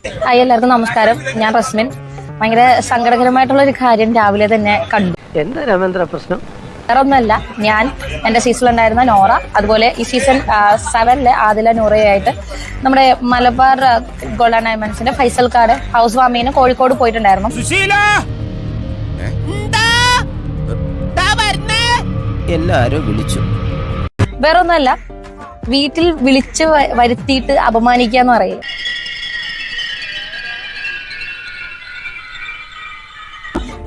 Hi, എല്ലാവർക്കും നമസ്കാരം. ഞാൻ റസ്മിൻ. ഭയങ്കര സങ്കടകരമായിട്ടുള്ള ഒരു കാര്യം രാവിലെ തന്നെ കണ്ടു. എന്താ രാമേന്ദ്ര പ്രശ്നം? വേറെ ഒന്നല്ല, ഞാൻ എന്റെ സീസണിലുണ്ടായിരുന്ന നോറ, അതുപോലെ ഈ സീസൺ 7 ആദില നൂറയായിട്ട് നമ്മുടെ മലബാർ ഗോൾഡ് ആൻഡ് ഡയമണ്ട്സിന്റെ ഫൈസൽ കാർഡ് ഹൗസ് വാമിങ്ങിന് കോഴിക്കോട് പോയിട്ടുണ്ടായിരുന്നു. എല്ലാരും വിളിച്ചു. വേറെ ഒന്നല്ല, വീട്ടിൽ വിളിച്ച് വരുത്തിയിട്ട് അപമാനിക്കാന്ന് പറയില്ല.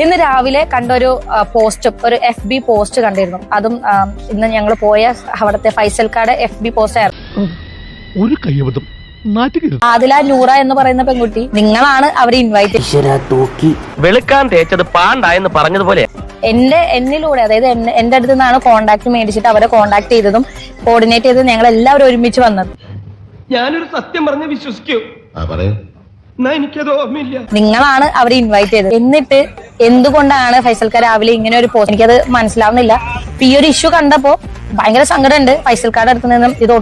ഇന്ന് രാവിലെ കണ്ടൊരു പോസ്റ്റും ഒരു FB പോസ്റ്റ് കണ്ടിരുന്നു. അതും ഇന്ന് ഞങ്ങൾ പോയ അവിടുത്തെ ഫൈസൽ കാർഡ് FB പോസ്റ്റ് ആയിരുന്നു. ഒരു കയ്യബദ്ധം, ആദില നൂറ എന്ന് പറയുന്ന പെൺകുട്ടി, നിങ്ങളാണ് അവരെ ഇൻവൈറ്റ് വെളുക്കാൻ തേച്ചത് പാണ്ടായെന്ന് പറഞ്ഞതുപോലെ എന്നിലൂടെ, അതായത് എന്റെ അടുത്ത് നിന്നാണ് കോണ്ടാക്ട് മേടിച്ചിട്ട് അവരെ കോണ്ടാക്ട് ചെയ്തതും കോർഡിനേറ്റ് ചെയ്തതും ഞങ്ങൾ എല്ലാവരും ഒരുമിച്ച് വന്നത്. ഞാനൊരു സത്യം പറഞ്ഞ് വിശ്വസിക്കൂ. എനിക്കത് ഓർമ്മയില്ല. നിങ്ങളാണ് അവരെ ഇൻവൈറ്റ് ചെയ്തത്. എന്നിട്ട് എന്തുകൊണ്ടാണ് ഫൈസൽക്കാർ രാവിലെ ഇങ്ങനെ ഒരു പോസ്റ്റ്, എനിക്കത് മനസ്സിലാവുന്നില്ല. ഈ ഒരു ഇഷ്യൂ കണ്ടപ്പോ ഭയങ്കര സങ്കടമുണ്ട്. ഫൈസൽക്കാരുടെ അടുത്ത് നിന്നും ഇത്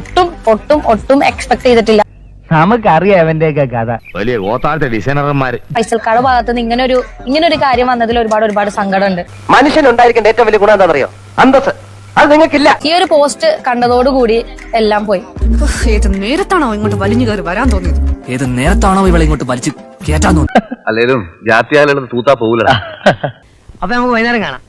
ഒട്ടും എക്സ്പെക്ട് ചെയ്തിട്ടില്ല. നമുക്കറിയാം അവന്റെയൊക്കെ കഥ. വലിയ ഗോത്താഴത്തെ ഡിസൈനർമാര്. ഫൈസൽക്കാരുടെ ഭാഗത്ത് നിന്ന് ഇങ്ങനൊരു കാര്യം വന്നതിൽ ഒരുപാട് സങ്കടമുണ്ട്. മനുഷ്യനുണ്ടായിരിക്കേണ്ട ഏറ്റവും വലിയ ഗുണം എന്താണെന്നറിയോ? അന്തസ്. അത് നിങ്ങൾക്കില്ല. ഈ ഒരു പോസ്റ്റ് കണ്ടതോടുകൂടി എല്ലാം പോയി. ഏത് നേരത്താണോ ഇങ്ങോട്ട് വലിഞ്ഞു കയറി വരാൻ തോന്നിയത്? ഏത് നേരത്താണോ ഇവളെ ഇങ്ങോട്ട് വലിച്ചു കേറ്റാൻ തോന്നി? അല്ലേലും ജാത്തിയാലും തൂത്താ പോകൂലടാ. അപ്പൊ നമുക്ക് വൈകുന്നേരം കാണാം.